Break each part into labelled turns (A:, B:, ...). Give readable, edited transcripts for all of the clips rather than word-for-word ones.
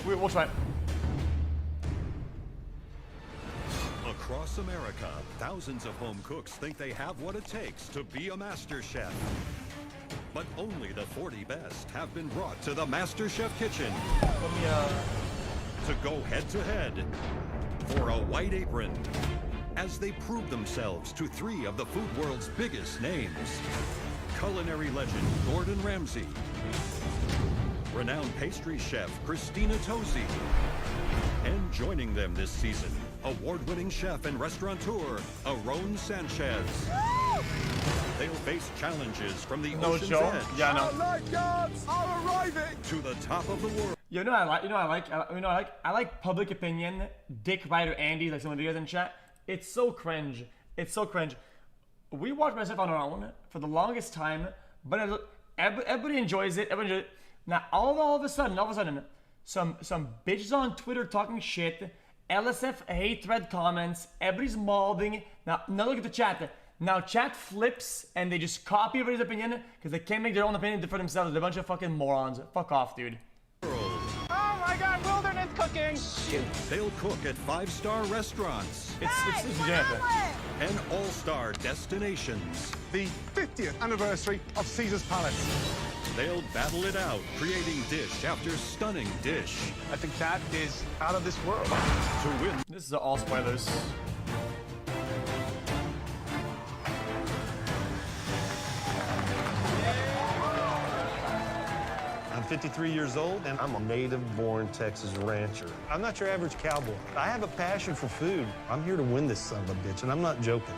A: We'll try it.
B: Across America, thousands of home cooks think they have what it takes to be a master chef. But only the 40 best have been brought to the MasterChef kitchen to go head-to-head for a white apron as they prove themselves to 3 of the food world's biggest names. Culinary legend Gordon Ramsay, renowned pastry chef Christina Tosi, and joining them this season, award-winning chef and restaurateur Aaron Sanchez. They'll face challenges from the ocean's edge.
A: Yeah, no.
C: Our lifeguards are arriving
B: To the top of the world.
A: You know what I like public opinion. Dick Ryder Andy, like some of the videos in chat. It's so cringe. It's so cringe. We watch myself on our own for the longest time, but everybody enjoys it. Everybody enjoys it. Now all of a sudden, some bitches on Twitter talking shit. LSF hate thread comments. Everybody's mauling. Now look at the chat. Now chat flips and they just copy everybody's opinion because they can't make their own opinion for themselves. They're a bunch of fucking morons. Fuck off, dude.
C: Oh my god, wilderness cooking!
B: Shoot. They'll cook at 5-star restaurants.
A: It's Jennifer.
B: And all-star destinations.
C: The 50th anniversary of Caesar's Palace.
B: They'll battle it out, creating dish after stunning dish.
C: I think that is out of this world.
B: To win.
A: This is all spoilers.
D: I'm 53 years old, and I'm a native-born Texas rancher. I'm not your average cowboy. I have a passion for food. I'm here to win this son of a bitch, and I'm not joking.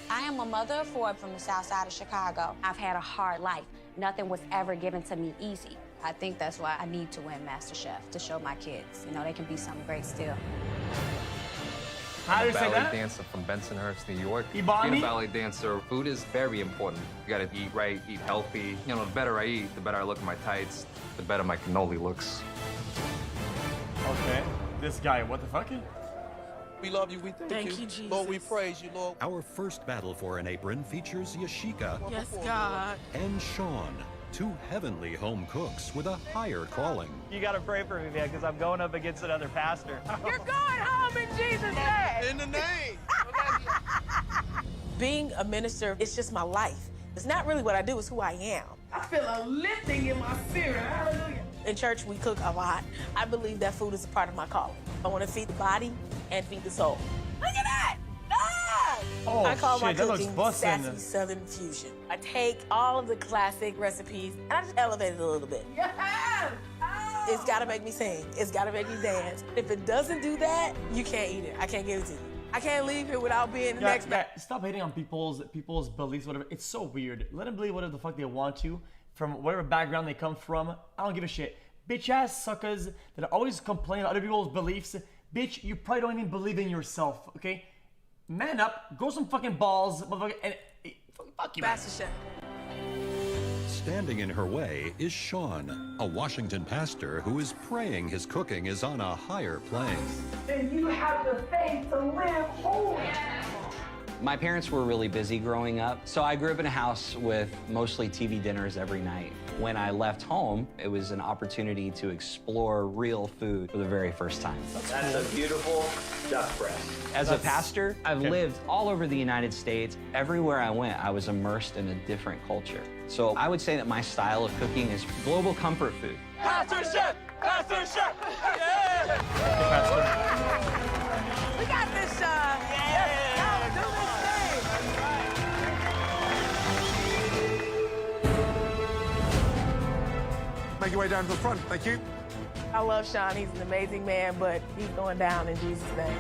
E: I am a mother of 4 from the south side of Chicago. I've had a hard life. Nothing was ever given to me easy. I think that's why I need to win MasterChef, to show my kids, you know, they can be something great still.
A: How do you say
F: ballet
A: that?
F: dancer from Bensonhurst, New York.
A: Ibani?
F: Being a ballet dancer, food is very important. You gotta eat right, eat healthy. You know, the better I eat, the better I look in my tights, the better my cannoli looks.
A: Okay. This guy, what the fuck?
G: We love you, we thank you.
H: Jesus.
G: Lord, we praise you, Lord.
B: Our first battle for an apron features Yashika
H: Yes, God.
B: and Sean, 2 heavenly home cooks with a higher calling.
I: You gotta pray for me, man, because I'm going up against another pastor.
H: You're going home in Jesus' name.
G: In the name.
H: Being a minister, it's just my life. It's not really what I do, it's who I am. I feel a lifting in my spirit. Hallelujah. In church, we cook a lot. I believe that food is a part of my calling. I want to feed the body and feed the soul. Look at that! Ah!
A: Oh,
H: I call my
A: shit, that looks
H: cooking
A: bussin'.
H: sassy Southern fusion. I take all of the classic recipes and I just elevate it a little bit. Yes! Oh! It's gotta make me sing. It's gotta make me dance. If it doesn't do that, you can't eat it. I can't give it to you. I can't leave here without being the next man.
A: Stop hating on people's beliefs, whatever. It's so weird. Let them believe whatever the fuck they want to, from whatever background they come from. I don't give a shit. Bitch ass suckers that always complain about other people's beliefs. Bitch, you probably don't even believe in yourself, okay? Man up, grow some fucking balls, motherfucker, and fuck you, man.
H: MasterChef.
B: Standing in her way is Sean, a Washington pastor who is praying his cooking is on a higher plane.
J: And you have the faith to live holy.
K: My parents were really busy growing up, so I grew up in a house with mostly TV dinners every night. When I left home, it was an opportunity to explore real food for the very first time.
I: That's a beautiful duck breast.
K: As a pastor, I've lived all over the United States. Everywhere I went, I was immersed in a different culture. So I would say that my style of cooking is global comfort food.
G: MasterChef! MasterChef! Yeah!
H: We got this, yeah! Y'all do this thing!
C: Make your way down to the front, thank you.
H: I love Sean, he's an amazing man, but he's going down in Jesus' name.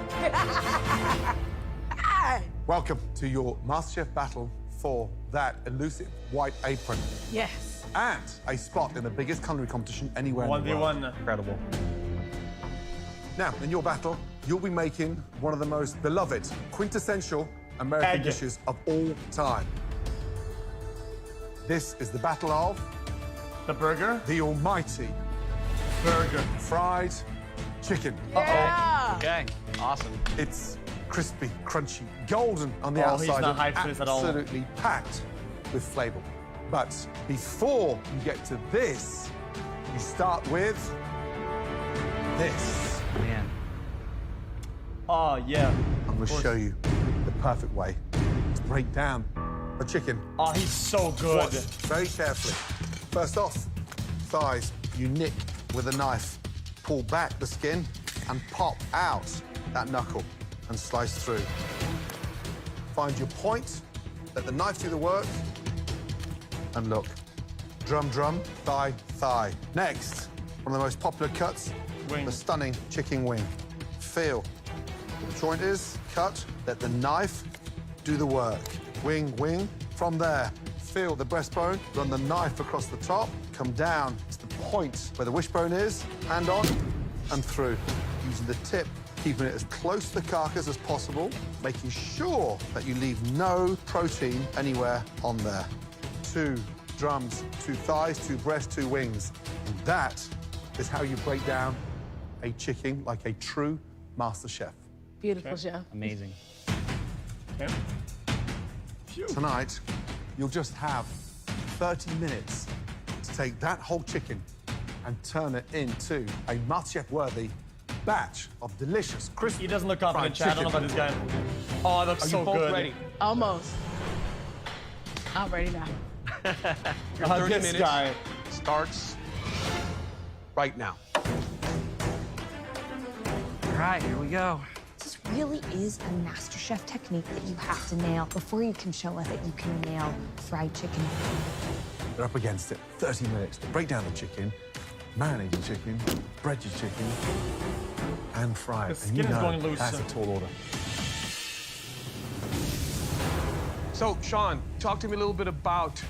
C: Welcome to your MasterChef battle for that elusive white apron.
H: Yes.
C: And a spot in the biggest culinary competition anywhere in the world.
A: 1v1.
K: Incredible.
C: Now, in your battle, you'll be making one of the most beloved, quintessential American dishes of all time. This is the battle of...
A: The burger?
C: The almighty
A: Burger.
C: fried chicken.
H: Yeah.
K: Okay, awesome.
C: It's crispy, crunchy, golden on the outside.
A: He's not
C: and
A: hyped for this at all.
C: absolutely packed with flavor. But before you get to this, you start with this.
K: Man.
A: Oh, yeah.
C: I'm going to show you the perfect way to break down a chicken.
A: Oh, he's so good.
C: Watch very carefully. First off, thighs, you nick with a knife. Pull back the skin and pop out that knuckle and slice through. Find your point, let the knife do the work, and look. Drum, drum, thigh, thigh. Next, one of the most popular cuts,
A: Wing.
C: the stunning chicken wing. Feel where the joint is, cut, let the knife do the work. Wing, wing. From there, feel the breastbone, run the knife across the top, come down to the point where the wishbone is, hand on and through. Using the tip, keeping it as close to the carcass as possible, making sure that you leave no protein anywhere on there. 2 drums, 2 thighs, 2 breasts, 2 wings. And that is how you break down a chicken like a true master chef.
H: Beautiful, chef.
K: Amazing.
A: Okay.
C: Tonight, you'll just have 30 minutes to take that whole chicken and turn it into a MasterChef-worthy batch of delicious, crispy.
A: He doesn't look confident, Chad. I don't know about this guy. Oh, it looks
C: Are
A: so
C: you both
A: good.
C: ready?
H: Almost. I'm ready now.
L: Your 30
A: this
L: minutes
A: guy.
L: starts right now.
K: All right, here we go.
M: This really is a MasterChef technique that you have to nail before you can show us that you can nail fried chicken.
C: They're up against it. 30 minutes to break down the chicken, marinate your chicken, bread your chicken, and fry it.
A: The skin is going loose.
C: That's a tall order.
L: So, Sean, talk to me a little bit about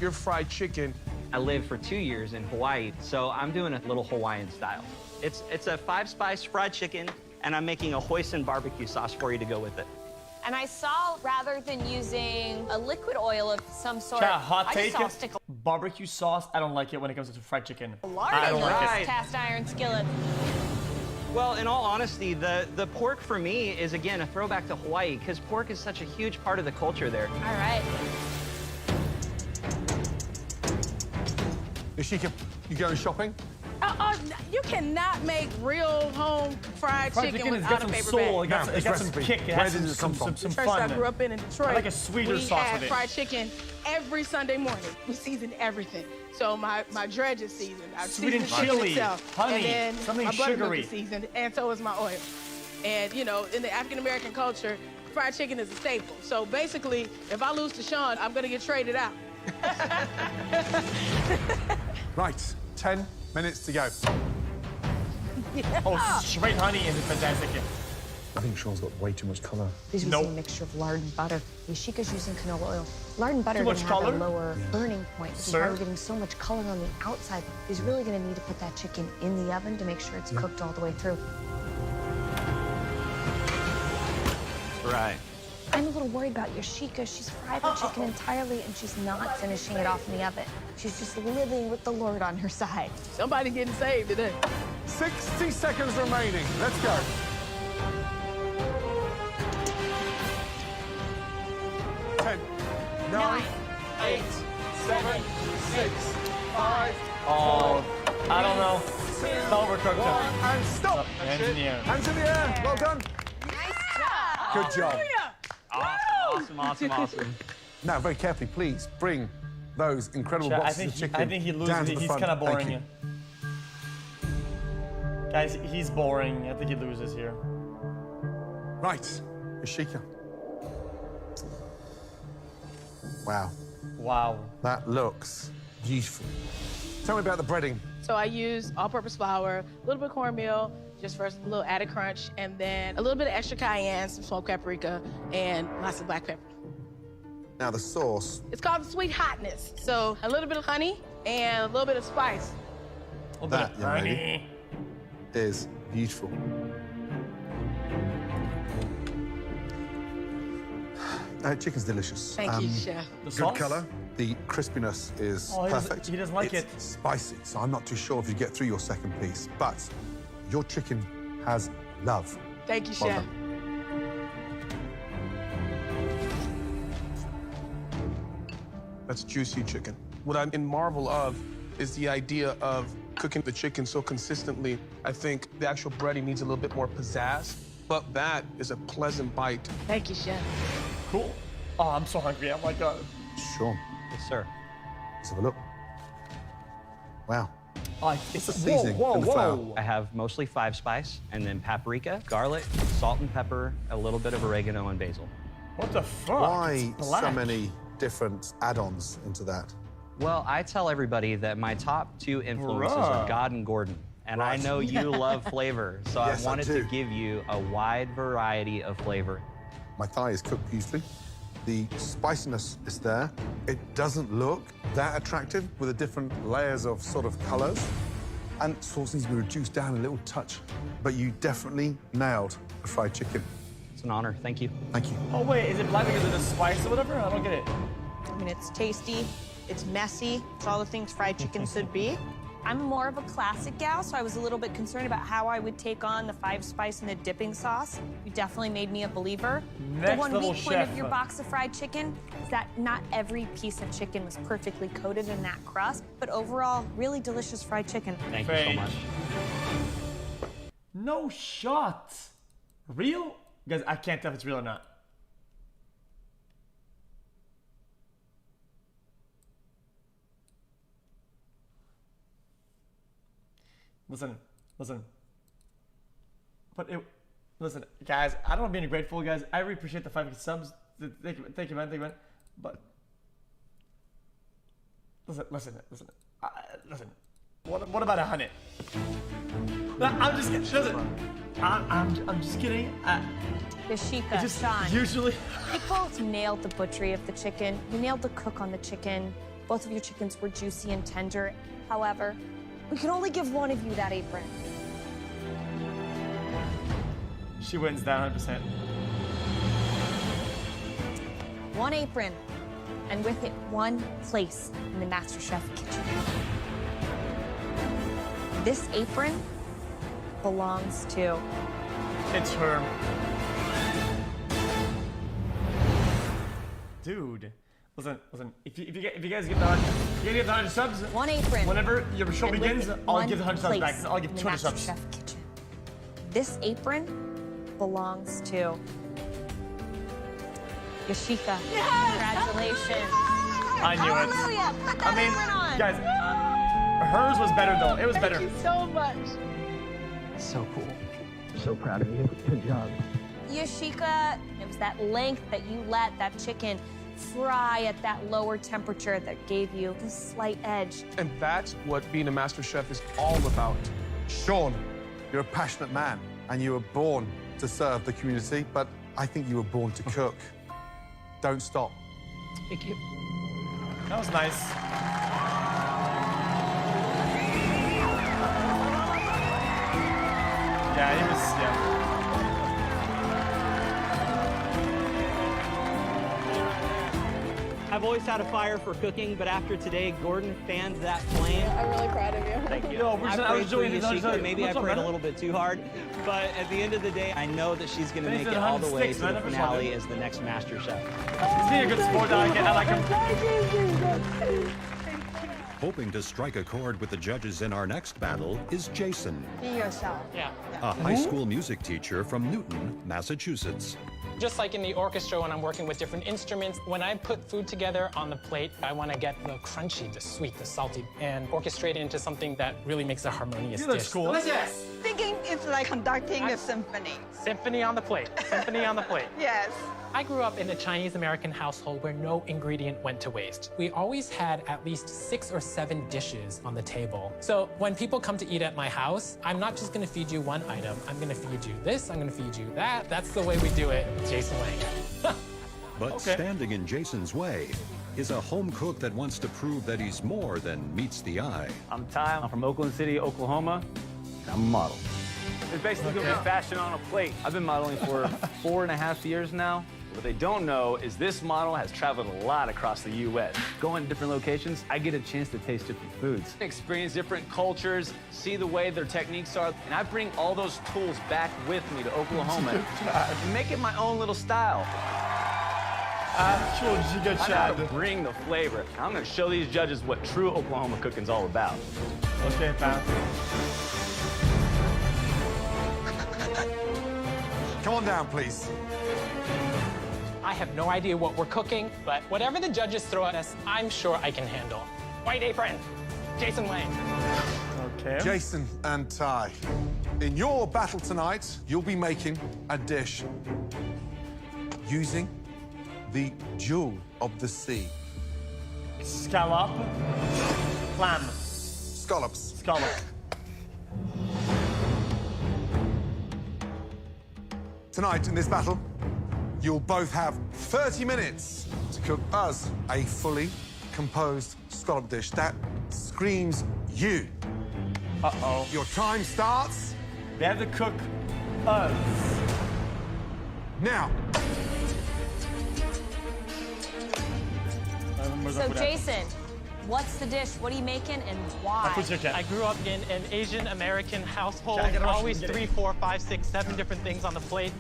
L: your fried chicken.
K: I lived for 2 years in Hawaii, so I'm doing a little Hawaiian style. It's a 5-spice fried chicken, and I'm making a hoisin barbecue sauce for you to go with it.
E: And I saw, rather than using a liquid oil of some sort,
A: Chad, hot
E: I
A: take.
E: just saw stick
A: Barbecue sauce, I don't like it when it comes to fried chicken.
E: lard
A: I
E: in
A: don't
E: those
A: like it.
E: cast iron skillets.
K: Well, in all honesty, the pork for me is, again, a throwback to Hawaii, because pork is such a huge part of the culture there.
E: All right.
C: Ishika, you going shopping?
H: You cannot make real home fried chicken
A: has
H: without
A: got
H: a
A: some
H: paper
A: soul,
H: bag.
A: it got,
C: Now,
A: it got
C: this
A: some
C: recipe,
A: kick, it
C: where
A: has
C: did
A: some,
C: this come from?
A: some
H: Church
A: fun.
H: I grew up in Detroit.
A: I like a sweeter
H: we
A: sauce
H: had
A: with it.
H: fried chicken every Sunday morning. We seasoned everything. So my dredge is seasoned. I
A: Sweet and
H: seasoned the chicken
A: chili,
H: itself.
A: honey,
H: and then
A: something
H: my buttermilk
A: sugary.
H: is seasoned, and so is my oil. And you know, in the African American culture, fried chicken is a staple. So basically, if I lose to Sean, I'm gonna get traded out.
C: Right, 10 minutes to go.
H: Yeah.
A: Oh, straight honey is fantastic.
C: I think Sean's got way too much color.
M: He's using a mixture of lard and butter. Yashika's using canola oil. Lard and butter
A: Too
M: are
A: much
M: gonna have
A: color?
M: a lower burning point. This is why
A: Sir?
M: we're getting so much color on the outside. He's really gonna need to put that chicken in the oven to make sure it's cooked all the way through.
K: Right.
M: I'm a little worried about Yashika. She's fried her chicken entirely and she's not finishing it off in the oven. She's just living with the Lord on her side.
H: Somebody getting saved today.
C: 60 seconds remaining. Let's go. 10, 9, 8, 7, 6, 5,
A: Oh, I don't know. It's overcooked.
C: 1, and stop.
A: Hands in the air.
C: Hands in the air. Well done. Good job.
K: Awesome.
C: Now, very carefully, please bring those incredible
A: Chad,
C: boxes of chicken
A: I think he
C: down
A: loses.
C: to the
A: He's
C: front.
A: kind of
C: Thank
A: boring.
C: you.
A: Guys, he's boring. I think he loses here.
C: Right, Ishika. Wow,
A: Wow.
C: that looks beautiful. Tell me about the breading.
H: So I use all-purpose flour, a little bit of cornmeal, just for a little added crunch, and then a little bit of extra cayenne, some smoked paprika, and lots of black pepper.
C: Now the sauce.
H: It's called the sweet hotness. So a little bit of honey and a little bit of spice.
C: That, young lady, is beautiful. Chicken's delicious.
H: Thank you, chef.
A: The
C: Good
A: sauce?
C: color. The crispiness is
A: Oh,
C: perfect.
A: he doesn't like
C: it's
A: it.
C: spicy, so I'm not too sure if you get through your second piece. But your chicken has love.
H: Thank you,
C: Well
H: chef.
C: done.
L: That's juicy chicken. What I'm in marvel of is the idea of cooking the chicken so consistently. I think the actual breading needs a little bit more pizzazz, but that is a pleasant bite.
H: Thank you, Chef.
A: Cool. Oh, I'm so hungry. Oh my God.
C: Sean,
K: Yes, sir.
C: let's have a look. Wow.
A: Oh, it's
C: the seasoning
A: whoa,
C: and the
A: whoa.
C: flour?
K: I have mostly 5-spice, and then paprika, garlic, salt and pepper, a little bit of oregano and basil.
A: What the fuck?
C: Why
A: It's
C: so
A: black.
C: many different add-ons into that?
K: Well, I tell everybody that my top 2 influences are
A: Bruh.
K: God and Gordon. And I
C: Right.
K: know you love flavor, so
C: Yes,
K: I
C: I
K: wanted
C: do.
K: to give you a wide variety of flavor.
C: My thigh is cooked beautifully. The spiciness is there. It doesn't look that attractive with the different layers of sort of colors. And sauce needs to be reduced down a little touch. But you definitely nailed the fried chicken.
K: It's an honor. Thank you.
C: Thank you.
A: Oh wait, is it black because of the spice or whatever? I don't get it.
H: I mean, it's tasty, it's messy, it's all the things fried chicken should be.
M: I'm more of a classic gal, so I was a little bit concerned about how I would take on the 5-spice and the dipping sauce. You definitely made me a believer.
A: Next
M: The one
A: level
M: weak point
A: chef.
M: of your box of fried chicken is that not every piece of chicken was perfectly coated in that crust, but overall, really delicious fried chicken.
K: Thank you so
A: Fake.
K: much.
A: No shot. Real? Guys, I can't tell if it's real or not. Listen. Listen, guys, I don't want to be ungrateful, guys. I really appreciate the 5 subs. Thank you, man. But listen. What about 100? I'm just kidding. Listen, I'm just kidding.
M: Yashika,
A: Just
M: Sean,
A: usually.
M: you both nailed the butchery of the chicken. You nailed the cook on the chicken. Both of your chickens were juicy and tender. However, we can only give one of you that apron.
A: She wins that 100%.
M: One apron, and with it, one place in the MasterChef kitchen. This apron belongs to...
A: It's her. Dude, listen. If you guys give the 100 subs,
M: One apron.
A: whenever your show
M: and with
A: begins,
M: it,
A: I'll
M: one
A: give the 100 subs back.
M: place
A: I'll give
M: in the
A: 200 subs.
M: MasterChef kitchen. This apron belongs to Yashika. Congratulations.
A: I knew it.
M: Hallelujah. Put that
A: I mean,
M: apron on.
A: guys, hers was better though. It was better.
H: Thank you so much.
K: So cool. So proud of you. Good job.
M: Yashika, it was that length that you let that chicken fry at that lower temperature that gave you the slight edge.
L: And that's what being a master chef is all about.
C: Sean, you're a passionate man, and you were born to serve the community, but I think you were born to cook. Don't stop.
K: Thank you.
A: That was nice. Yeah, he was. Yeah.
N: I've always had a fire for cooking, but after today, Gordon fanned that flame.
O: I'm really proud of you.
N: Thank you.
A: Yo,
N: I prayed for
A: enjoying
N: Yashika. Maybe I
A: what's up,
N: prayed a
A: man?
N: little bit too hard, but at the end of the day, I know that she's going to
A: Thanks
N: make
A: for
N: it
A: the
N: all the way
A: 106,
N: to the
A: man.
N: finale as the next Master Chef.
A: He's being a good sport. I like him.
B: Hoping to strike a chord with the judges in our next battle is Jason,
O: Be yourself.
P: Yeah.
B: a high school music teacher from Newton, Massachusetts.
P: Just like in the orchestra when I'm working with different instruments, when I put food together on the plate, I want to get the crunchy, the sweet, the salty, and orchestrate it into something that really makes a harmonious
A: You look
P: dish.
A: cool.
O: Delicious. Thinking it's like conducting a symphony.
P: Symphony on the plate. Symphony on the plate.
O: Yes.
P: I grew up in a Chinese-American household where no ingredient went to waste. We always had at least 6 or 7 dishes on the table. So when people come to eat at my house, I'm not just gonna feed you one item. I'm gonna feed you this, I'm gonna feed you that. That's the way we do it, Jason Lang.
B: But standing in Jason's way is a home cook that wants to prove that he's more than meets the eye.
Q: I'm Ty. I'm from Oakland City, Oklahoma, and I'm a model. It's basically going to be fashion on a plate. I've been modeling for 4.5 years now. What they don't know is this model has traveled a lot across the U.S. Going to different locations, I get a chance to taste different foods. Experience different cultures, see the way their techniques are, and I bring all those tools back with me to Oklahoma and make it my own little style.
A: Actual Giga
Q: I
A: Chad.
Q: gotta bring the flavor. I'm gonna show these judges what true Oklahoma cooking's all about.
A: Okay, fam.
C: Come on down, please.
P: I have no idea what we're cooking, but whatever the judges throw at us, I'm sure I can handle. White apron, Jason Wayne.
A: Okay.
C: Jason and Ty, in your battle tonight, you'll be making a dish using the jewel of the sea.
A: Scallop. Clam.
C: Scallops.
A: Scallop.
C: Tonight, in this battle, you'll both have 30 minutes to cook us a fully composed scallop dish that screams you.
A: Uh-oh.
C: Your time starts
A: They have to cook us.
C: now.
M: So, Jason, what's the dish? What are you making and why?
N: I grew up in an Asian American household,
A: Can I get a
N: always
A: Russian?
N: 3, 4, 5, 6, 7 different things on the plate.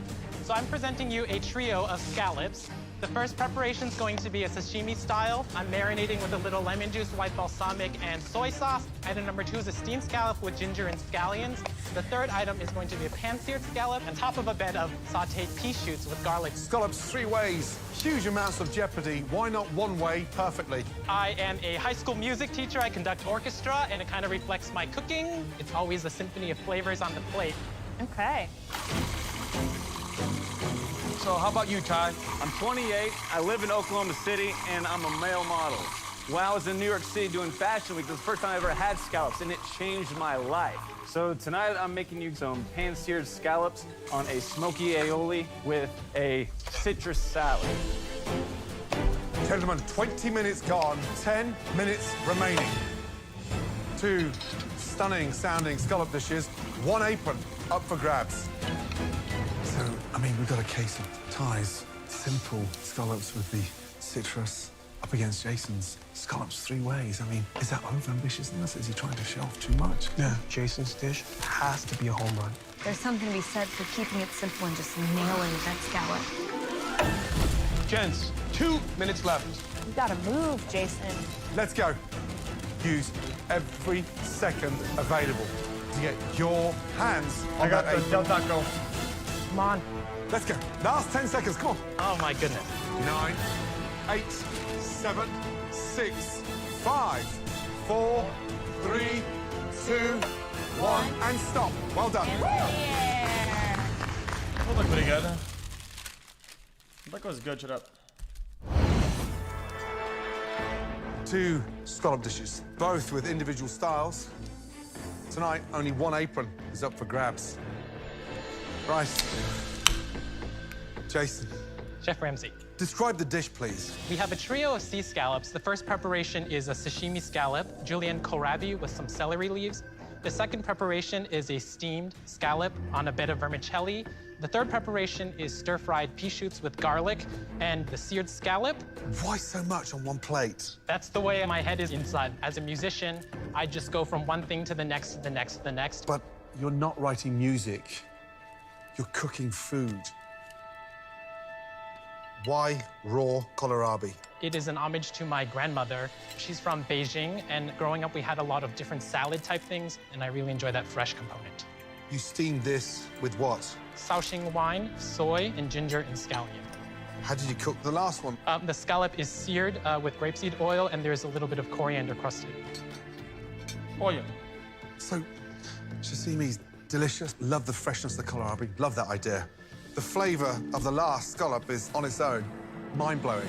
N: So I'm presenting you a trio of scallops. The first preparation is going to be a sashimi style. I'm marinating with a little lemon juice, white balsamic, and soy sauce. Item number 2 is a steamed scallop with ginger and scallions. The third item is going to be a pan-seared scallop on top of a bed of sauteed pea shoots with garlic.
C: Scallops 3 ways, huge amounts of jeopardy. Why not 1 way perfectly?
N: I am a high school music teacher. I conduct orchestra, and it kind of reflects my cooking. It's always a symphony of flavors on the plate.
M: Okay.
L: So how about you, Ty?
Q: I'm 28, I live in Oklahoma City, and I'm a male model. When I was in New York City doing Fashion Week, it was the first time I ever had scallops, and it changed my life. So tonight, I'm making you some pan-seared scallops on a smoky aioli with a citrus salad.
C: Gentlemen, 20 minutes gone, 10 minutes remaining. 2 stunning sounding scallop dishes, 1 apron up for grabs. So, I mean, we've got a case of Ty's simple scallops with the citrus up against Jason's scallops 3 ways. I mean, is that over-ambitiousness? Is he trying to show off too much?
L: Yeah, Jason's dish has to be a home run.
M: There's something to be said for keeping it simple and just nailing that scallop.
L: Gents, 2 minutes left.
M: You gotta move, Jason.
C: Let's go. Use every second available to get your hands on
A: I got
C: that
A: the
C: apron.
A: Del Taco.
N: Come on.
C: Let's go. Last 10 seconds, come on.
N: Oh, my goodness.
C: 9, 8, 7, 6, 5, 4, 3, 2, 1, and stop. Well done.
A: That looked pretty good. That was good, shut up.
C: 2 scallop dishes, both with individual styles. Tonight, only 1 apron is up for grabs. Right. Jason,
N: Chef Ramsay.
C: describe the dish, please.
N: We have a trio of sea scallops. The first preparation is a sashimi scallop, julienne kohlrabi with some celery leaves. The second preparation is a steamed scallop on a bed of vermicelli. The third preparation is stir-fried pea shoots with garlic, and the seared scallop.
C: Why so much on 1 plate?
N: That's the way my head is inside. As a musician, I just go from one thing to the next, to the next, to the next.
C: But you're not writing music. You're cooking food. Why raw kohlrabi?
N: It is an homage to my grandmother. She's from Beijing, and growing up, we had a lot of different salad-type things, and I really enjoy that fresh component.
C: You steamed this with what?
N: Shaoxing wine, soy, and ginger and scallion.
C: How did you cook the last one?
N: The scallop is seared with grapeseed oil, and there's a little bit of coriander crusted.
A: Oil.
C: So, sashimi's delicious. Love the freshness of the kohlrabi. Love that idea. The flavor of the last scallop is, on its own, mind-blowing.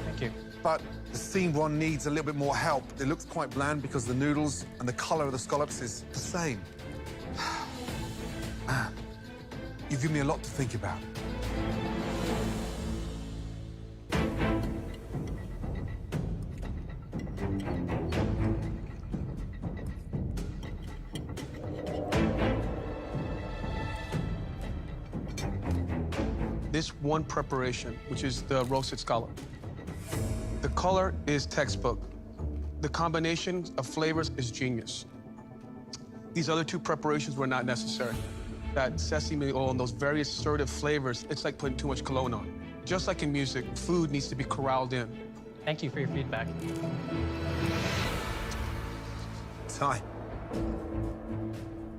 N: Thank you.
C: But the steamed one needs a little bit more help. It looks quite bland because the noodles and the color of the scallops is the same. Man, you've given me a lot to think about.
L: This one preparation, which is the roasted scallop. The color is textbook. The combination of flavors is genius. These other 2 preparations were not necessary. That sesame oil and those very assertive flavors, it's like putting too much cologne on. Just like in music, food needs to be corralled in.
N: Thank you for your feedback.
C: Ty,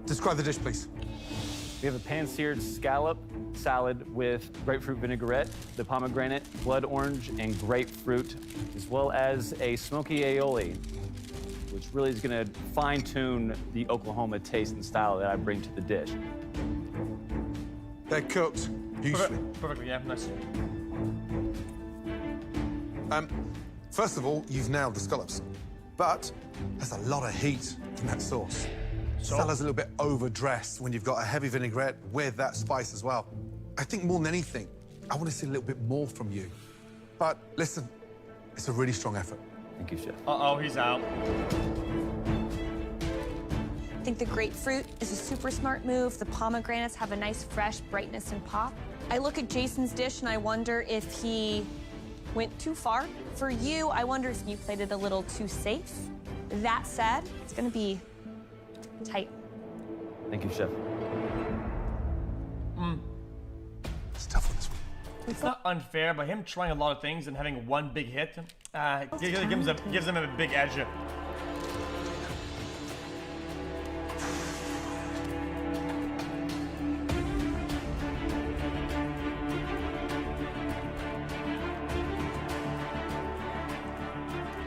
C: describe the dish, please.
Q: We have a pan-seared scallop salad with grapefruit vinaigrette, the pomegranate, blood orange, and grapefruit, as well as a smoky aioli, which really is going to fine-tune the Oklahoma taste and style that I bring to the dish.
C: They're cooked beautifully.
A: Perfectly, yeah, nice.
C: First of all, you've nailed the scallops, but there's a lot of heat in that sauce. Salad's a little bit overdressed when you've got a heavy vinaigrette with that spice as well. I think more than anything, I want to see a little bit more from you. But listen, it's a really strong effort.
Q: Thank you, Chef.
A: Uh-oh, he's out.
M: I think the grapefruit is a super smart move. The pomegranates have a nice fresh brightness and pop. I look at Jason's dish and I wonder if he went too far. For you, I wonder if you played it a little too safe. That said, it's gonna be tight.
Q: Thank you, Chef.
C: It's tough on this one.
A: It's not unfair, but him trying a lot of things and having one big hit gives him a big edge.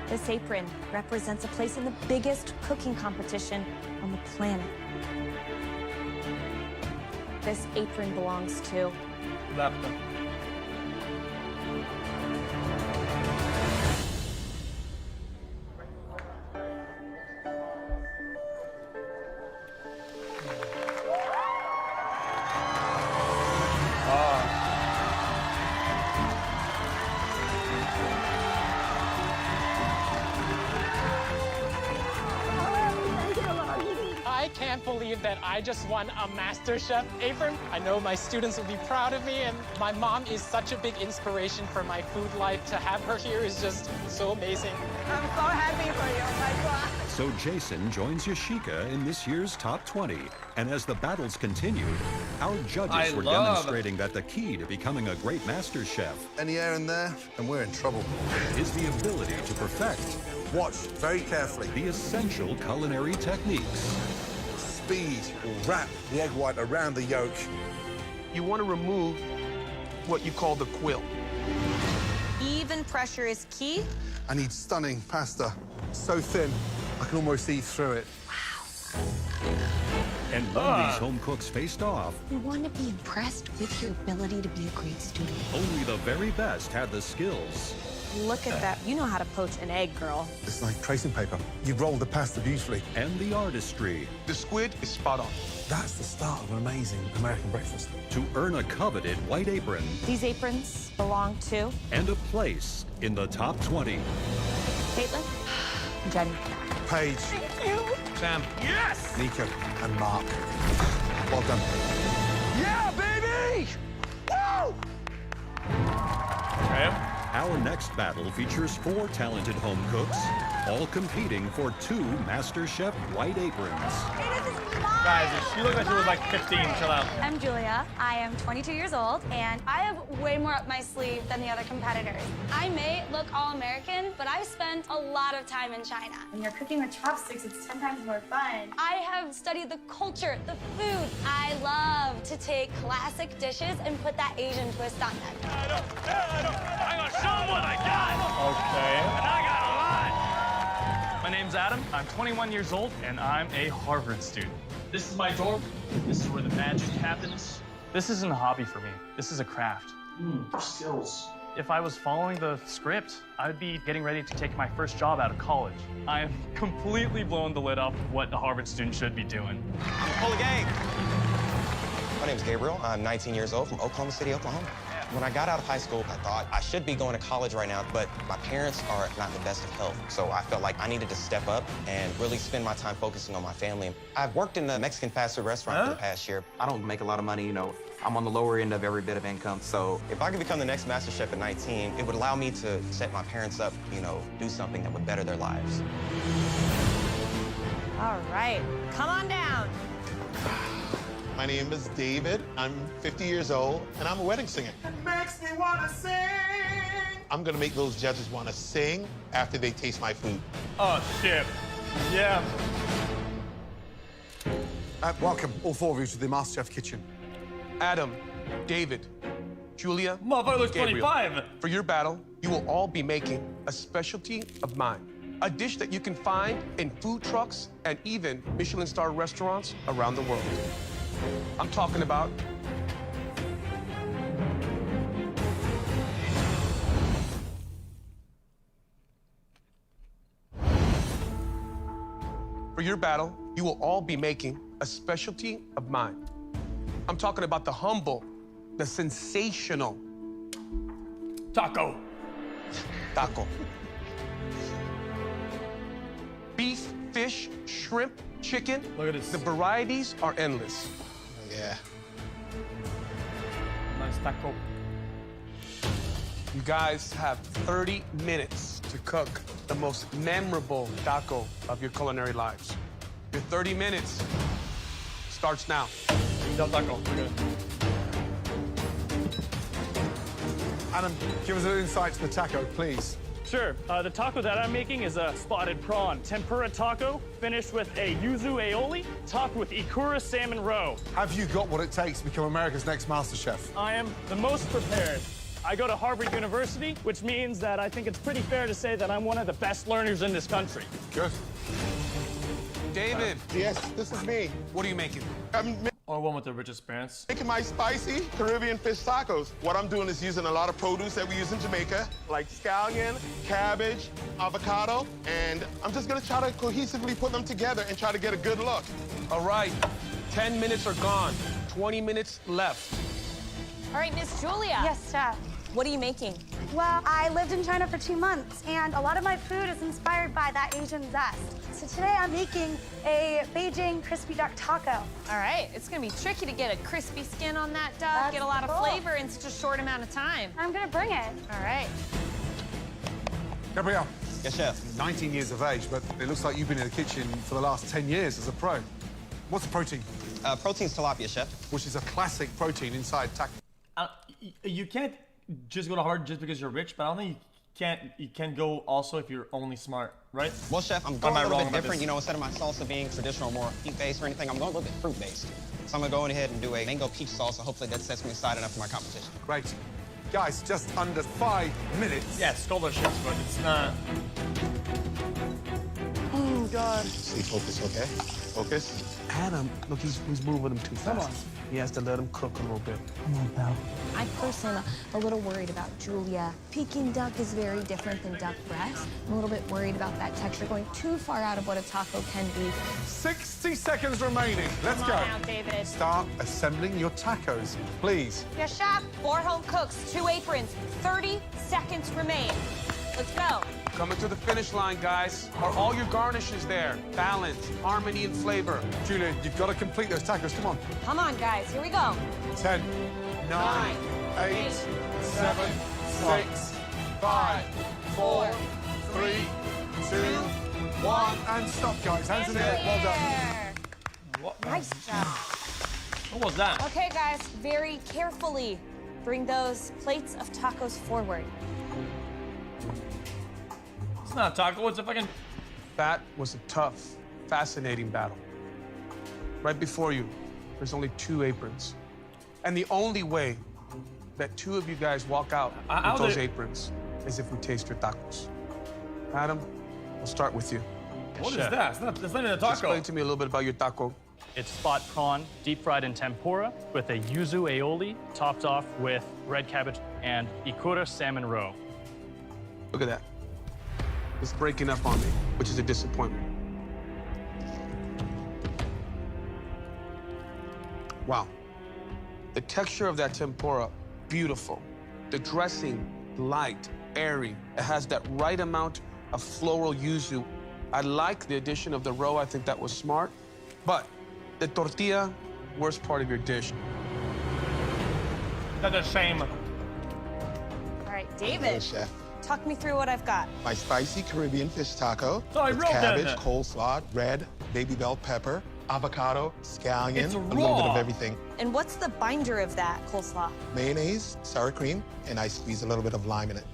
M: This apron represents a place in the biggest cooking competition on the planet. This apron belongs to...
A: Laptop.
N: I can't believe that I just won a MasterChef apron. I know my students will be proud of me, and my mom is such a big inspiration for my food life. To have her here is just so amazing.
O: I'm so happy for you. Oh my God.
B: So Jason joins Yashika in this year's top 20. And as the battles continued, our judges were demonstrating that the key to becoming a great master chef
C: Any air in there, and we're in trouble.
B: is the ability to perfect
C: Watch very carefully.
B: the essential culinary techniques.
C: Speed will wrap the egg white around the yolk.
L: You want to remove what you call the quill.
M: Even pressure is key.
C: I need stunning pasta. So thin, I can almost see through it.
B: And when these home cooks faced off,
E: We want to be impressed with your ability to be a great student.
B: only the very best had the skills.
M: Look at that. You know how to poach an egg, girl.
C: It's like tracing paper. You rolled the pasta beautifully.
B: And the artistry
L: The squid is spot on.
C: That's the start of an amazing American breakfast.
B: to earn a coveted white apron
M: These aprons belong to
B: and a place in the top 20.
M: Caitlin, Jenny.
C: Paige,
L: Sam.
G: Yes!
C: Nico, and Mark. Well done.
G: Yeah, baby! Woo!
B: Our next battle features 4 talented home cooks, all competing for 2 MasterChef white aprons.
A: Guys, she looked like she was like 15. Chill out.
E: I'm Julia. I am 22 years old, and I have way more up my sleeve than the other competitors. I may look all-American, but I've spent a lot of time in China.
R: When you're cooking with chopsticks, it's 10 times more fun.
E: I have studied the culture, the food. I love to take classic dishes and put that Asian twist on them.
G: I'm gonna show them what I got!
A: Okay.
G: And I got a lot!
I: My name's Adam. I'm 21 years old, and I'm a Harvard student. This is my dorm. This is where the magic happens. This isn't a hobby for me. This is a craft. Skills. If I was following the script, I would be getting ready to take my first job out of college. I am completely blowing the lid off of what a Harvard student should be doing.
S: Pull the game. My name's Gabriel. I'm 19 years old from Oklahoma City, Oklahoma. When I got out of high school, I thought I should be going to college right now, but my parents are not the best of health. So I felt like I needed to step up and really spend my time focusing on my family. I've worked in a Mexican fast food restaurant for the past year. I don't make a lot of money, you know. I'm on the lower end of every bit of income. So if I could become the next Master Chef at 19, it would allow me to set my parents up, you know, do something that would better their lives.
M: All right, come on down.
T: My name is David. I'm 50 years old, and I'm a wedding singer.
J: Make
C: makes me wanna sing. I'm gonna make those judges wanna sing after they taste my food.
A: Oh, shit. Yeah.
C: Welcome, all four of you, to the MasterChef kitchen.
L: Adam, David, Julia,
A: Motherfucker looks
L: Gabriel.
A: 25.
L: For your battle, you will all be making a specialty of mine. A dish that you can find in food trucks and even Michelin-star restaurants around the world. I'm talking about For your battle, you will all be making a specialty of mine. I'm talking about the humble, the sensational
A: taco.
L: Taco. Beef, fish, shrimp, chicken.
A: Look at this.
L: The varieties are endless.
C: Yeah.
A: Nice taco.
L: You guys have 30 minutes to cook the most memorable taco of your culinary lives. Your 30 minutes starts now.
A: Del taco. Good.
C: Adam, give us an insight to the taco, please.
I: Sure. The taco that I'm making is a spotted prawn tempura taco, finished with a yuzu aioli, topped with ikura salmon roe.
C: Have you got what it takes to become America's next MasterChef?
I: I am the most prepared. I go to Harvard University, which means that I think it's pretty fair to say that I'm one of the best learners in this country.
C: Good.
L: David.
C: Yes, this is me.
L: What are you making?
A: Or one with the richest parents.
C: Making my spicy Caribbean fish tacos. What I'm doing is using a lot of produce that we use in Jamaica, like scallion, cabbage, avocado, and I'm just gonna try to cohesively put them together and try to get a good look.
L: All right, 10 minutes are gone, 20 minutes left.
M: All right, Miss Julia.
R: Yes, Chef.
M: What are you making?
R: Well, I lived in China for 2 months, and a lot of my food is inspired by that Asian zest. So today I'm making a Beijing crispy duck taco.
M: All right, it's gonna be tricky to get a crispy skin on that duck, get a lot of flavor in such a short amount of time.
R: I'm gonna bring it.
M: All right.
C: Gabriel.
S: Yes, chef.
C: 19 years of age, but it looks like you've been in the kitchen for the last 10 years as a pro. What's the protein?
S: Protein's tilapia, chef.
C: Which is a classic protein inside taco.
A: You can't just go to Harvard just because you're rich, but I don't think you can go also if you're only smart, right?
S: Well, chef, I'm going a little bit different. You know, instead of my salsa being traditional, more meat-based or anything, I'm going a little bit fruit-based. So I'm going to go ahead and do a mango peach salsa. Hopefully that sets me aside enough for my competition.
C: Great. Guys, just under 5 minutes.
A: Yeah, scholarships, but it's not.
C: Oh, God. Stay focused, okay? Focus.
L: Adam, look, he's moving them too fast.
C: Come on.
L: He has to let him cook a little bit.
C: Come on, pal.
M: I personally am a little worried about Julia. Peking duck is very different than duck breast. I'm a little bit worried about that texture going too far out of what a taco can be.
C: 60 seconds remaining. Let's
M: Come
C: go.
M: on now, David.
C: Start assembling your tacos, please.
M: Yes, chef. 4 home cooks, 2 aprons, 30 seconds remain. Let's go.
L: Coming to the finish line, guys. Are all your garnishes there? Balance, harmony, and flavor.
C: Julia, you've got to complete those tacos. Come on.
M: Come on, guys. Here we go.
C: 10, 9, 8, 7, 6, 5, 4, 3, 2, 1, and stop, guys. Hands in the air. Well done.
M: Nice job.
A: What was that?
M: Okay, guys, very carefully bring those plates of tacos forward.
A: It's not a taco, it's a fucking...
L: That was a tough, fascinating battle. Right before you, there's only 2 aprons. And the only way that 2 of you guys walk out with those aprons is if we taste your tacos. Adam, we'll start with you.
A: What is that? It's not even a taco.
L: Explain to me a little bit about your taco.
I: It's spot prawn, deep fried in tempura, with a yuzu aioli, topped off with red cabbage and ikura salmon roe.
L: Look at that. It's breaking up on me, which is a disappointment. Wow. The texture of that tempura, beautiful. The dressing, light, airy. It has that right amount of floral yuzu. I like the addition of the roe. I think that was smart. But the tortilla, worst part of your dish.
A: That's a shame.
M: All right, David.
C: Hey, chef.
M: Talk me through what I've got.
C: My spicy Caribbean fish taco
A: Oh, I
C: with
A: wrote
C: cabbage,
A: that.
C: coleslaw, red, baby bell pepper, avocado, scallion,
A: It's
C: a little bit of
A: raw.
C: everything.
M: And what's the binder of that coleslaw?
C: Mayonnaise, sour cream, and I squeeze a little bit of lime in it.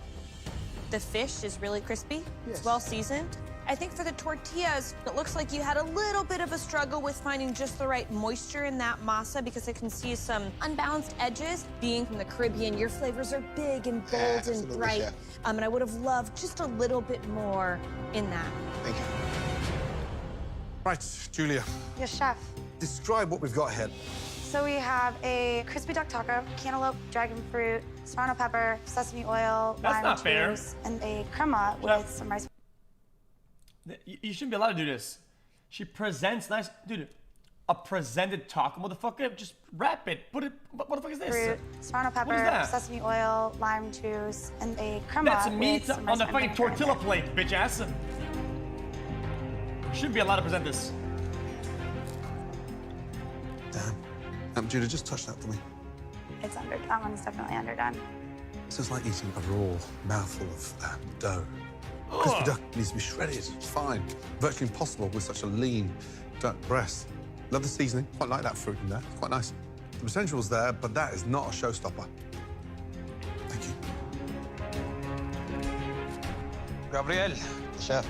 M: The fish is really crispy.
C: Yes.
M: It's well seasoned. I think for the tortillas, it looks like you had a little bit of a struggle with finding just the right moisture in that masa because I can see some unbalanced edges. Being from the Caribbean, your flavors are big and bold and
C: Absolutely,
M: bright.
C: chef.
M: And I would have loved just a little bit more in that.
C: Thank you. Right, Julia,
R: Yes, chef.
C: describe what we've got here.
R: So we have a crispy duck taco, cantaloupe, dragon fruit, serrano pepper, sesame oil,
A: That's
R: lime
A: not fair.
R: juice, and a crema with some rice.
A: You shouldn't be allowed to do this. She presents nice, dude. A presented taco, motherfucker. Just wrap it. Put it. What the fuck is this?
R: Fruit, serrano
A: What is
R: pepper,
A: that?
R: sesame oil, lime juice, and a crema
A: That's
R: with
A: meat
R: some
A: on the
R: rice
A: fucking
R: and
A: tortilla plate, bitch ass. You shouldn't be allowed to present this.
C: Damn. Julia, just touch that for me.
R: It's that one's definitely underdone.
C: This is like eating a raw mouthful of dough. Crispy duck needs to be shredded. It's fine. Virtually impossible with such a lean duck breast. Love the seasoning. Quite like that fruit in there. It's quite nice. The potential's there, but that is not a showstopper. Thank you.
L: Gabriel,
S: Chef.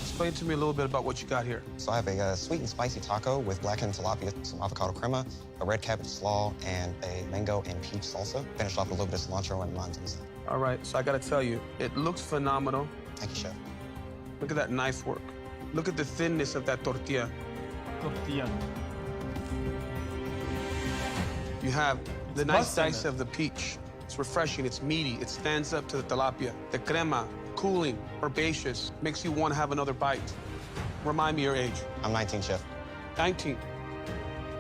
L: explain to me a little bit about what you got here.
S: So I have a sweet and spicy taco with blackened tilapia, some avocado crema, a red cabbage slaw, and a mango and peach salsa. Finished off with a little bit of cilantro and lemons.
L: All right, so I gotta tell you, it looks phenomenal.
S: Thank you, chef.
L: Look at that knife work. Look at the thinness of that tortilla.
A: Tortilla.
L: You have the nice
A: busting.
L: dice of the peach. It's refreshing, it's meaty, it stands up to the tilapia. The crema, cooling, herbaceous, makes you want to have another bite. Remind me your age.
S: I'm 19, chef.
L: 19.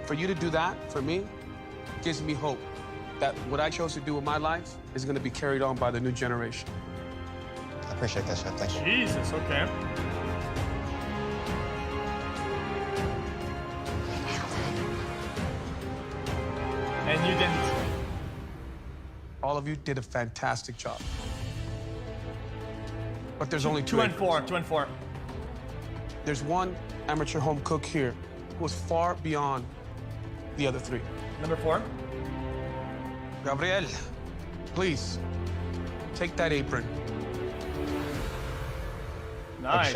L: For you to do that, for me, gives me hope that what I chose to do with my life is going to be carried on by the new generation.
S: I appreciate that, chef. Thank you.
A: Jesus, okay. And you didn't.
L: All of you did a fantastic job. But there's only two.
A: 2 and 4. 2 and 4.
L: There's one amateur home cook here who is far beyond the other three.
A: Number 4.
L: Gabriel, please, take that apron.
A: Nice.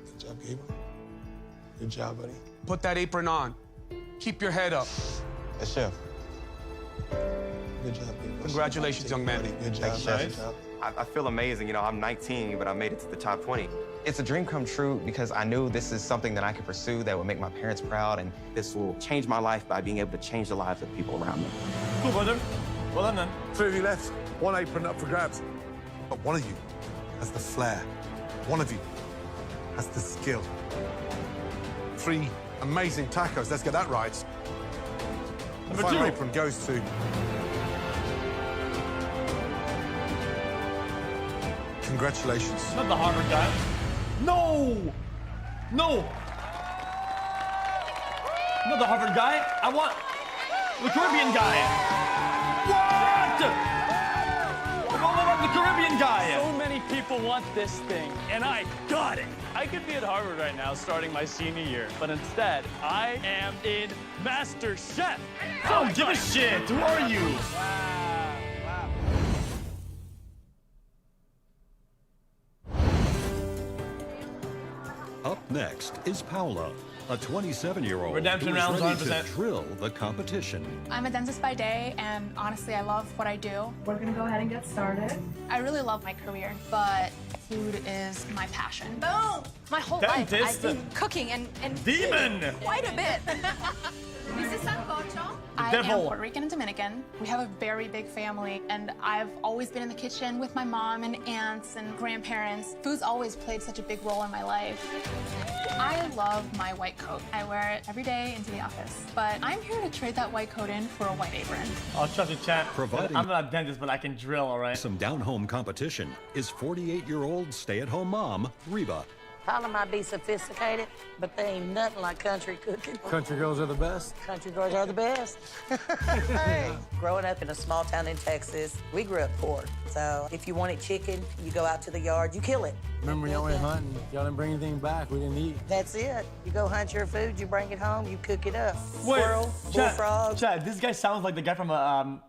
C: Good job, Gabriel. Good job, buddy.
L: Put that apron on. Keep your head up.
S: Yes, chef.
C: Good job, Gabriel.
L: Congratulations, young man.
C: Good job.
S: Thank you, chef.
C: Good job.
S: I feel amazing. You know, I'm 19, but I made it to the top 20. It's a dream come true because I knew this is something that I could pursue that would make my parents proud, and this will change my life by being able to change the lives of people around me.
A: Cool, brother. Well done, man.
C: 3 of you left. 1 apron up for grabs. But one of you has the flair. One of you has the skill. 3 amazing tacos. Let's get that right. The
A: Number
C: final
A: 2.
C: apron goes to... Congratulations.
A: Not the Harvard guy. No! No! Not the Harvard guy. I want the Caribbean guy. What? I want the Caribbean guy.
I: So many people want this thing, and I got it. I could be at Harvard right now starting my senior year, but instead, I am in MasterChef.
A: I don't give a shit. Who are you?
B: Up next is Paula, a 27-year-old
A: Redemption
B: who is
A: rounds,
B: ready
A: 100%.
B: to drill the competition.
T: I'm a dentist by day, and honestly, I love what I do. We're gonna go ahead and get started. I really love my career, but food is my passion. Boom! My whole life,
A: Dentist.
T: I've been cooking and
A: Demon!
T: quite a bit. This is sancocho. I am
A: devil.
T: Puerto Rican and Dominican. We have a very big family, and I've always been in the kitchen with my mom and aunts and grandparents. Food's always played such a big role in my life. I love my white coat. I wear it every day into the office, but I'm here to trade that white coat in for a white apron.
A: I'll trust you, chat.
B: Providing-
A: I'm not a dentist, but I can drill, all right?
B: Some down-home competition is 48-year-old stay-at-home mom, Reba.
U: Paula might be sophisticated, but they ain't nothing like country cooking.
V: Country girls are the best.
U: Country girls are the best. Hey. Growing up in a small town in Texas, we grew up poor. So if you wanted chicken, you go out to the yard, you kill it.
V: Remember y'all went hunting, y'all didn't bring anything back, we didn't eat.
U: That's it. You go hunt your food, you bring it home, you cook it up.
A: Wait,
U: Squirrel, bullfrog.
A: Chad, this guy sounds like the guy from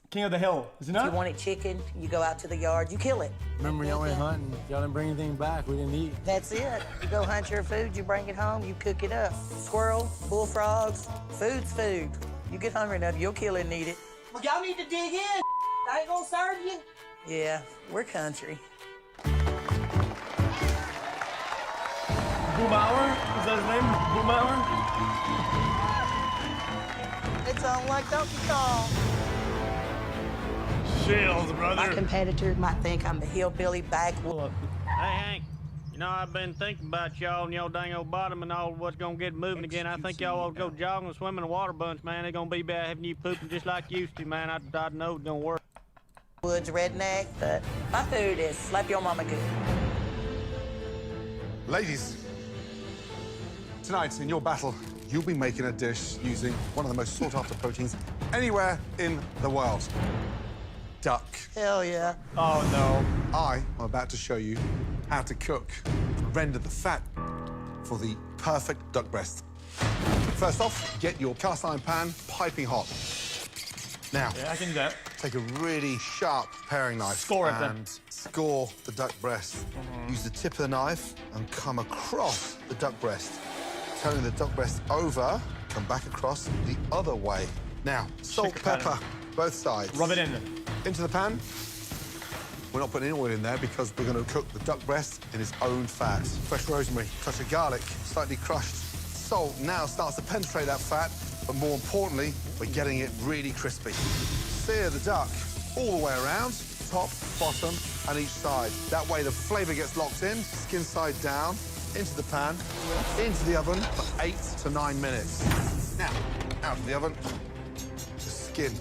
A: King of the Hill, is he not?
U: If you wanted chicken, you go out to the yard, you kill it.
V: Remember y'all went hunting, y'all didn't bring anything back, we didn't eat.
U: That's it. You go hunt your food, you bring it home, you cook it up. Squirrel, bullfrogs, food's food. You get hungry enough, you'll kill it and eat it.
H: Well, y'all need to dig in. I ain't gonna serve you.
U: Yeah, we're country.
A: Boomauer? Is that his name? Boomauer?
U: It's on like Donkey Kong.
A: Chills, brother.
U: My competitors might think I'm a hillbilly backwoods.
W: Hey, Hank. You know, I've been thinking about y'all and y'all dang old bottom and all what's gonna get moving again. I think y'all ought to go jogging and swimming in the water bunch, man. They're gonna be bad having you pooping just like you used to, man. I know it's gonna work.
U: Woods redneck, but my food is slap your mama good.
C: Ladies, tonight in your battle, you'll be making a dish using one of the most sought-after proteins anywhere in the world. Duck.
U: Hell yeah.
A: Oh, no.
C: I am about to show you how to cook and render the fat for the perfect duck breast. First off, get your cast iron pan piping hot. Now,
A: yeah, I can do that.
C: Take a really sharp paring knife
A: Score it,
C: and score the duck breast. Use the tip of the knife and come across the duck breast. Turning the duck breast over, come back across the other way. Now, salt, pepper, both sides.
A: Rub it in.
C: Into the pan. We're not putting any oil in there because we're going to cook the duck breast in its own fat. Fresh rosemary, touch of garlic, slightly crushed. Salt now starts to penetrate that fat, but more importantly, we're getting it really crispy. Sear the duck all the way around, top, bottom, and each side. That way the flavor gets locked in, skin side down, into the pan, into the oven for 8 to 9 minutes. Now, out of the oven. The skin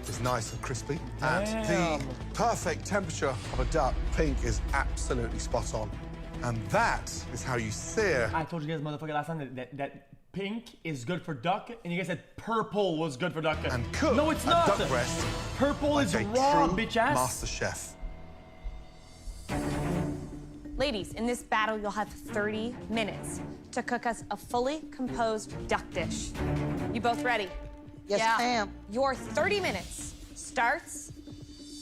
C: is nice and crispy. And the perfect temperature of a duck, pink, is absolutely spot on. And that is how you sear.
A: I told you guys, motherfucker, last time that pink is good for duck, and you guys said purple was good for duck.
C: And cook
A: no, it's
C: a
A: not.
C: duck breast
A: Purple
C: like
A: is
C: a
A: raw,
C: true
A: bitch ass.
C: MasterChef.
M: Ladies, in this battle, you'll have 30 minutes to cook us a fully composed duck dish. You both ready?
U: Yes, ma'am.
M: Your 30 minutes starts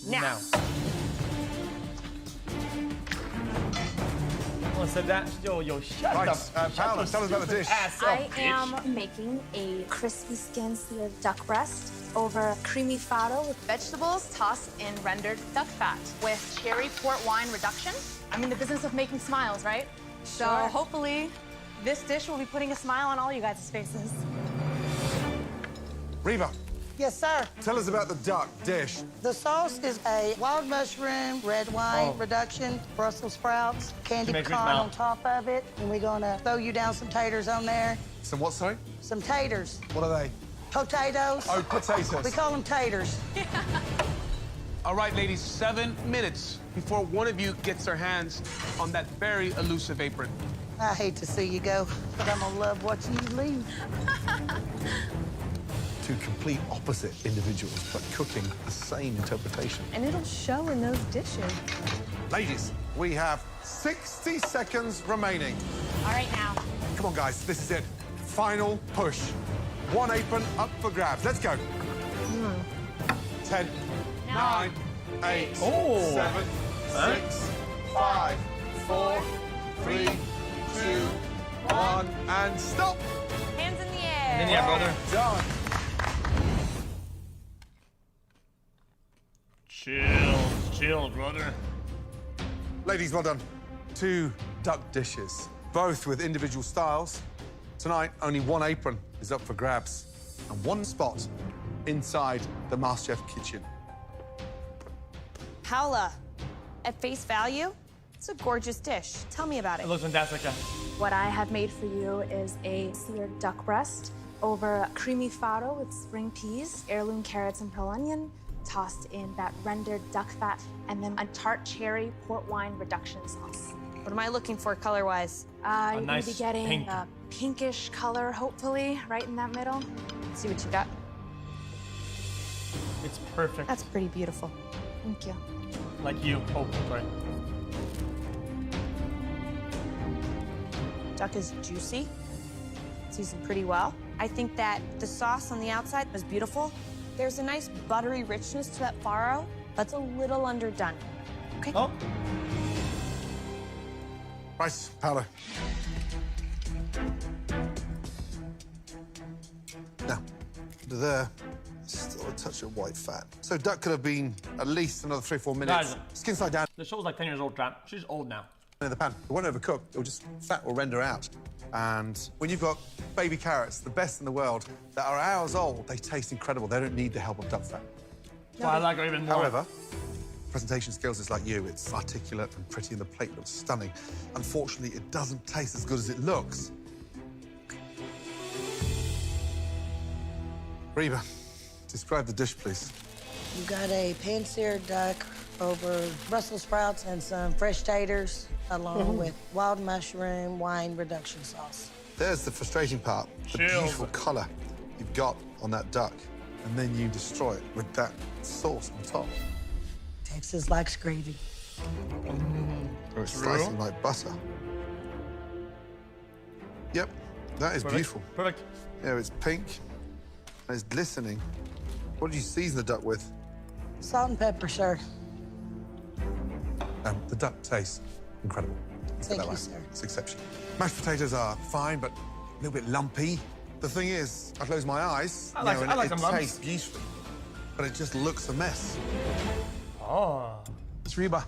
M: now.
A: Said that. Yo, shut
C: Right,
A: up.
C: Paula, tell us about the dish.
X: I am making a crispy skin seared duck breast over creamy fado with vegetables tossed in rendered duck fat with cherry port wine reduction. I'm in the business of making smiles, right? So hopefully this dish will be putting a smile on all you guys' faces.
C: Reba.
U: Yes, sir.
C: Tell us about the duck dish.
U: The sauce is a wild mushroom, red wine reduction, Brussels sprouts, candy pecan on top of it, and we're gonna throw you down some taters on there.
C: Some what, sorry?
U: Some taters.
C: What are they?
U: Potatoes.
C: Oh, potatoes.
U: We call them taters.
L: All right, ladies, 7 minutes before one of you gets their hands on that very elusive apron.
U: I hate to see you go, but I'm gonna love watching you leave.
C: Two complete opposite individuals, but cooking the same interpretation.
M: And it'll show in those dishes.
C: Ladies, we have 60 seconds remaining.
M: All right, now.
C: Come on, guys, this is it. Final push. One apron up for grabs. Let's go. 10, 9, 8, 7, 6, 5, 4, 3, 2, 1, and stop.
M: Hands in the air.
A: In the air, brother.
C: Done.
A: Chill, brother.
C: Ladies, well done. 2 duck dishes, both with individual styles. Tonight, only one apron is up for grabs and one spot inside the MasterChef kitchen.
M: Paula, at face value, it's a gorgeous dish. Tell me about it.
A: It looks fantastic.
X: What I have made for you is a seared duck breast over creamy fado with spring peas, heirloom carrots, and pearl onion, tossed in that rendered duck fat, and then a tart cherry port wine reduction sauce.
M: What am I looking for color-wise?
T: You're gonna be getting a pinkish color, hopefully, right in that middle.
M: Let's see what you got.
A: It's perfect.
T: That's pretty beautiful. Thank you.
A: Like you. Oh, sorry.
M: Duck is juicy, seasoned pretty well. I think that the sauce on the outside is beautiful. There's a nice buttery richness to that farro, but it's a little underdone. Okay.
A: Oh.
C: Right, Paolo. Now, under there, still a touch of white fat. So duck could have been at least another 3 or 4 minutes.
A: Guys,
C: skin side down.
A: The show's like 10 years old, Trap. She's old now.
C: In the pan. It won't overcook. It'll just fat will render out. And when you've got baby carrots, the best in the world, that are hours old, they taste incredible. They don't need the help of duck fat.
A: Well, I like her even more.
C: However, presentation skills is like you. It's articulate and pretty, and the plate looks stunning. Unfortunately, it doesn't taste as good as it looks. Reba, describe the dish, please.
U: You got a pan-seared duck over Brussels sprouts and some fresh taters, along with wild mushroom wine reduction sauce.
C: There's the frustrating part, the beautiful colour you've got on that duck, and then you destroy it with that sauce on top.
U: Texas likes gravy.
C: Or it's slicing like butter. Yep, that is beautiful.
A: Perfect.
C: Yeah, it's pink, and it's glistening. What did you season the duck with?
U: Salt and pepper, sir.
C: The duck tastes incredible.
U: Thank you, sir.
C: It's exceptional. Mashed potatoes are fine, but a little bit lumpy. The thing is, I close my eyes,
A: I like
C: and
A: some
C: it
A: lumps.
C: tastes beautifully, but it just looks a mess.
A: Oh.
L: It's Reba.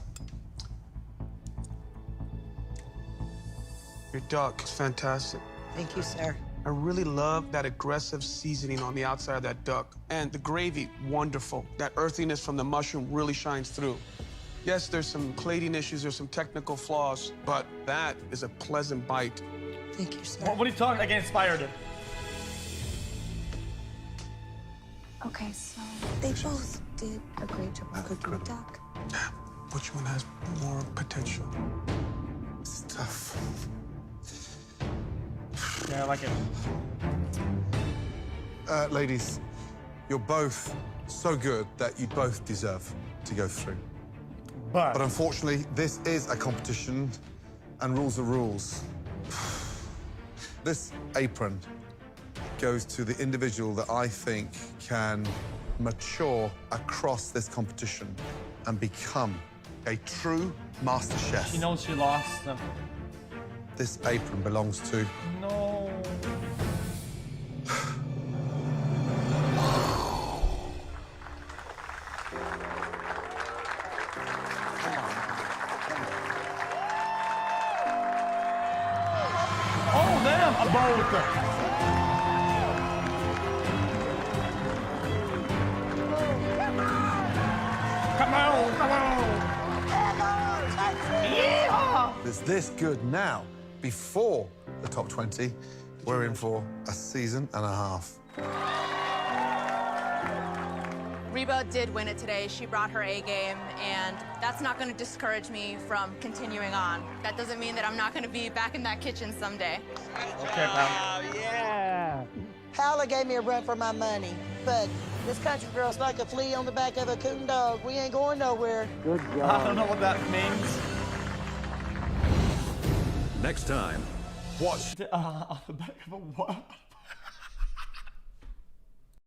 L: Your duck is fantastic.
U: Thank you, sir.
L: I really love that aggressive seasoning on the outside of that duck. And the gravy, wonderful. That earthiness from the mushroom really shines through. Yes, there's some plating issues, there's some technical flaws, but that is a pleasant bite.
U: Thank you, sir.
A: What are you talking like inspired?
T: Okay, so they both did a great job of cooking the duck.
L: Which one has more potential?
C: It's tough.
A: Yeah, I like it.
C: Ladies, you're both so good that you both deserve to go through. But unfortunately, this is a competition, and rules are rules. This apron goes to the individual that I think can mature across this competition and become a true master chef.
A: She knows she lost.
C: This apron belongs to...
A: No. Oh, damn, a boat. Come on. Yeah.
C: It's this good now. Before the top 20, we're in for a season and a half.
D: Reba did win it today. She brought her A game, and that's not going to discourage me from continuing on. That doesn't mean that I'm not going to be back in that kitchen someday.
A: Okay, pal.
U: Yeah. Paola gave me a run for my money, but this country girl's like a flea on the back of a coon dog. We ain't going nowhere.
C: Good
A: I don't know what that means.
B: Next time.
C: Watch.
A: On the back of a what?